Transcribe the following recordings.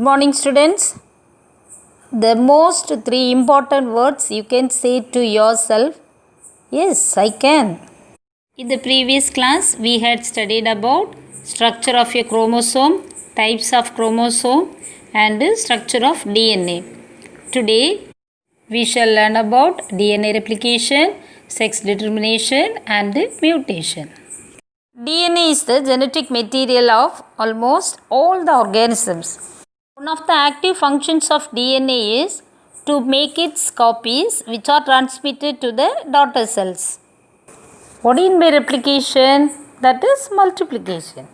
morning, students. The most three important words you can say to yourself. Yes, I can. In the previous class, we had studied about structure of a chromosome, types of chromosome, and structure of DNA. Today, we shall learn about DNA replication, sex determination, and mutation. DNA is the genetic material of almost all the organisms. One of the active functions of DNA is to make its copies which are transmitted to the daughter cells. What do you mean by replication? That is multiplication.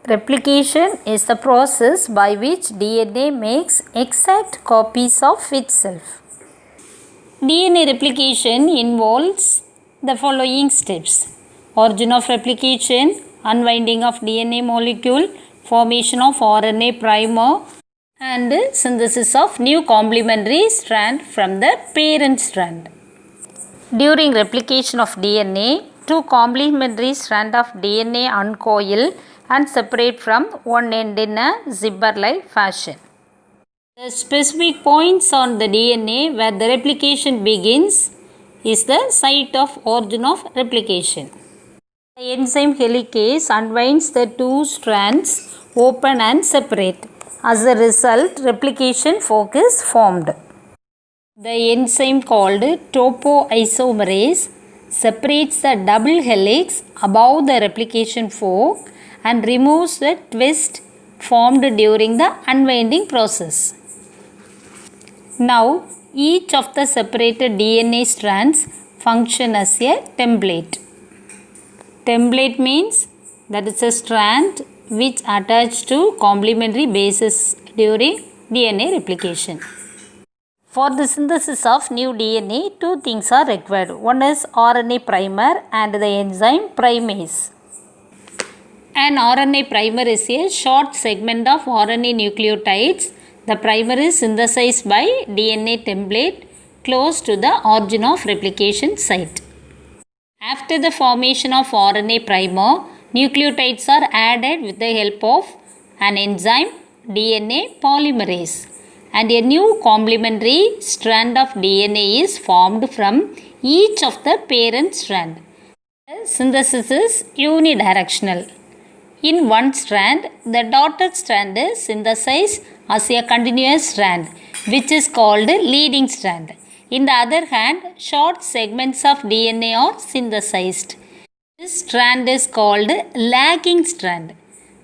Replication is the process by which DNA makes exact copies of itself. DNA replication involves the following steps: origin of replication, unwinding of DNA molecule, formation of RNA primer, and synthesis of new complementary strand from the parent strand. During replication of DNA, two complementary strands of DNA uncoil and separate from one end in a zipper-like fashion. The specific points on the DNA where the replication begins is the site of origin of replication. The enzyme helicase unwinds the two strands, open and separate. As a result, replication fork is formed. The enzyme called topoisomerase separates the double helix above the replication fork and removes the twist formed during the unwinding process. Now, each of the separated DNA strands function as a template. Template means that it's a strand which attached to complementary bases during DNA replication. For the synthesis of new DNA, two things are required. One is RNA primer and the enzyme primase. An RNA primer is a short segment of RNA nucleotides. The primer is synthesized by DNA template close to the origin of replication site. After the formation of RNA primer, nucleotides are added with the help of an enzyme, DNA polymerase, and a new complementary strand of DNA is formed from each of the parent strand. The synthesis is unidirectional. In one strand, the daughter strand is synthesized as a continuous strand, which is called leading strand. In the other hand, short segments of DNA are synthesized. This strand is called lagging strand.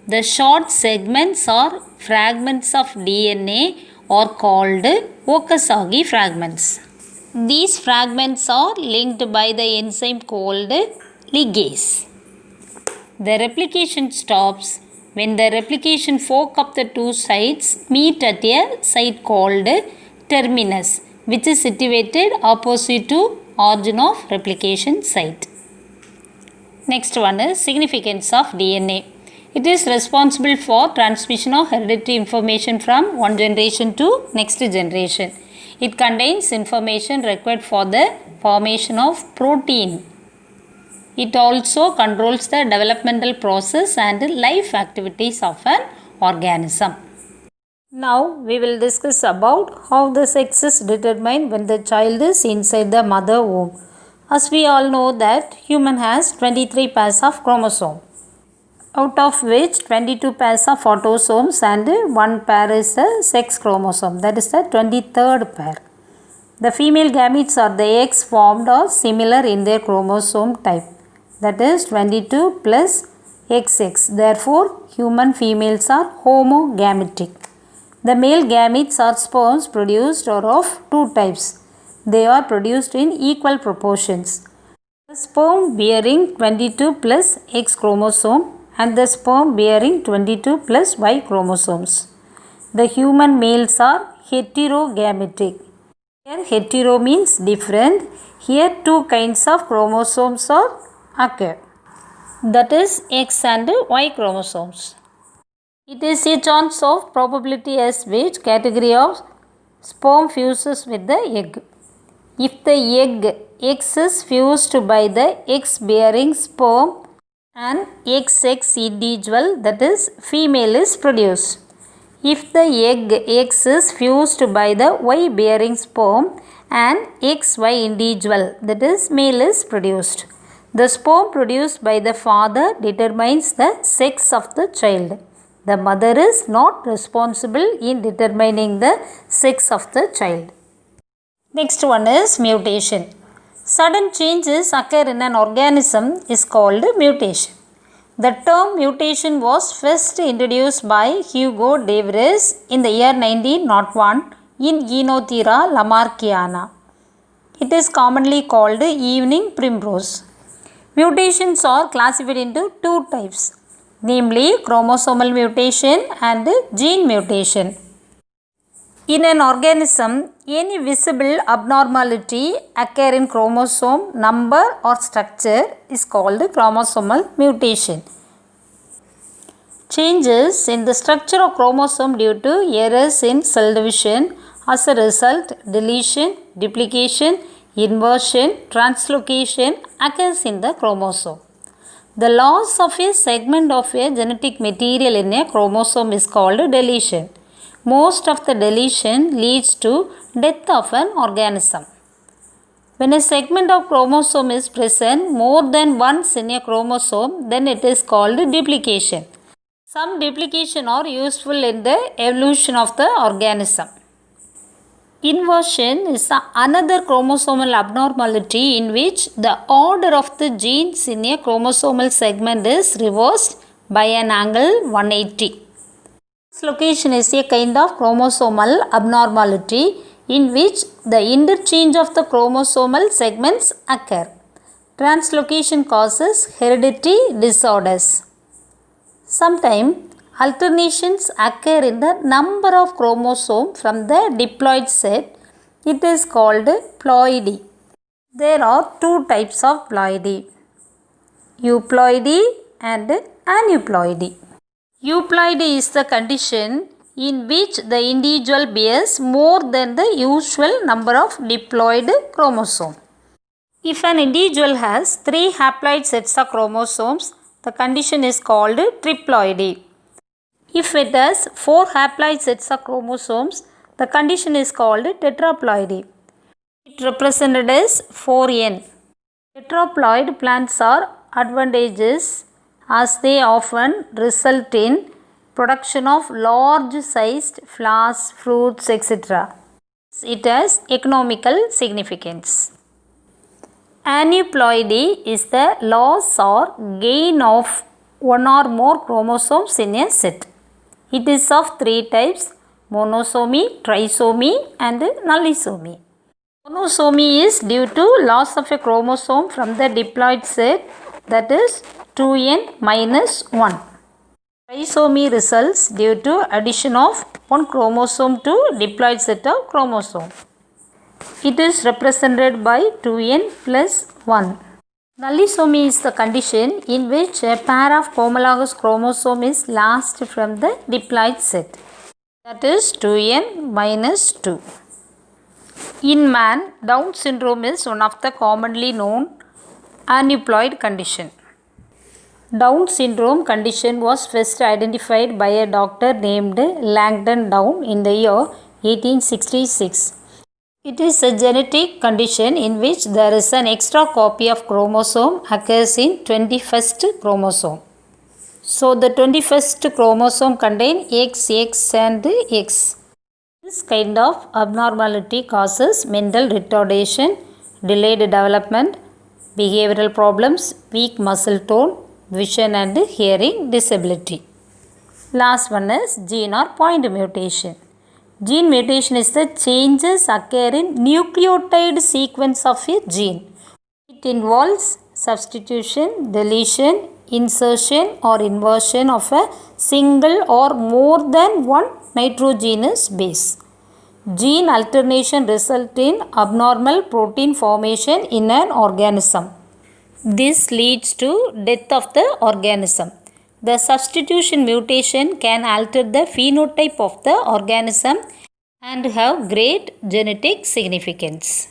The short segments or fragments of DNA are called Okazaki fragments. These fragments are linked by the enzyme called ligase. The replication stops when the replication fork of the two sites meet at a site called terminus, which is situated opposite to origin of replication site. Next one is significance of DNA. It is responsible for transmission of hereditary information from one generation to next generation. It contains information required for the formation of protein. It also controls the developmental process and life activities of an organism. Now we will discuss about how the sex is determined when the child is inside the mother womb. As we all know that human has 23 pairs of chromosomes, out of which 22 pairs are autosomes and one pair is the sex chromosome, that is the 23rd pair. The female gametes are the eggs formed or similar in their chromosome type, that is 22 plus XX. Therefore, human females are homogametic. The male gametes are sperms produced are of two types. They are produced in equal proportions. The sperm bearing 22 plus X chromosome and the sperm bearing 22 plus Y chromosomes. The human males are heterogametic. Here hetero means different. Here two kinds of chromosomes are occur. That is X and Y chromosomes. It is a chance of probability as which category of sperm fuses with the egg. If the egg X is fused by the X bearing sperm, an XX individual, that is female, is produced. If the X is fused by the Y-bearing sperm, an XY individual, that is male, is produced. The sperm produced by the father determines the sex of the child. The mother is not responsible in determining the sex of the child. Next one is mutation. Sudden changes occur in an organism is called mutation. The term mutation was first introduced by Hugo de Vries in the year 1901 in Oenothera lamarckiana. It is commonly called evening primrose. Mutations are classified into two types, namely chromosomal mutation and gene mutation. In an organism, any visible abnormality occur in chromosome number or structure is called chromosomal mutation. Changes in the structure of chromosome due to errors in cell division, as a result, deletion, duplication, inversion, translocation occurs in the chromosome. The loss of a segment of a genetic material in a chromosome is called deletion. Most of the deletion leads to death of an organism. When a segment of chromosome is present more than once in a chromosome, then it is called duplication. Some duplication are useful in the evolution of the organism. Inversion is another chromosomal abnormality in which the order of the genes in a chromosomal segment is reversed by an angle 180. Translocation is a kind of chromosomal abnormality in which the interchange of the chromosomal segments occur. Translocation causes hereditary disorders. Sometimes alternations occur in the number of chromosomes from the diploid set. It is called ploidy. There are two types of ploidy, euploidy and aneuploidy. Euploidy is the condition in which the individual bears more than the usual number of diploid chromosomes. If an individual has 3 haploid sets of chromosomes, the condition is called triploidy. If it has 4 haploid sets of chromosomes, the condition is called tetraploidy. It represented as 4n. Tetraploid plants are advantageous as they often result in production of large sized flowers, fruits, etc. It has economical significance. Aneuploidy is the loss or gain of one or more chromosomes in a set. It is of 3 types: monosomy, trisomy and nullisomy. Monosomy is due to loss of a chromosome from the diploid set, that is 2n minus 1. Trisomy results due to addition of one chromosome to diploid set of chromosome. It is represented by 2n plus 1. Nullisomy is the condition in which a pair of homologous chromosome is lost from the diploid set, that is 2n minus 2. In man, Down syndrome is one of the commonly known aneuploid condition. Down syndrome condition was first identified by a doctor named Langdon Down in the year 1866. It is a genetic condition in which there is an extra copy of chromosome occurs in 21st chromosome. So the 21st chromosome contains X, X and X. This kind of abnormality causes mental retardation, delayed development, behavioral problems, weak muscle tone, vision and hearing disability. Last one is gene or point mutation. Gene mutation is the changes occur in nucleotide sequence of a gene. It involves substitution, deletion, insertion or inversion of a single or more than one nitrogenous base. Gene alternation results in abnormal protein formation in an organism. This leads to death of the organism. The substitution mutation can alter the phenotype of the organism and have great genetic significance.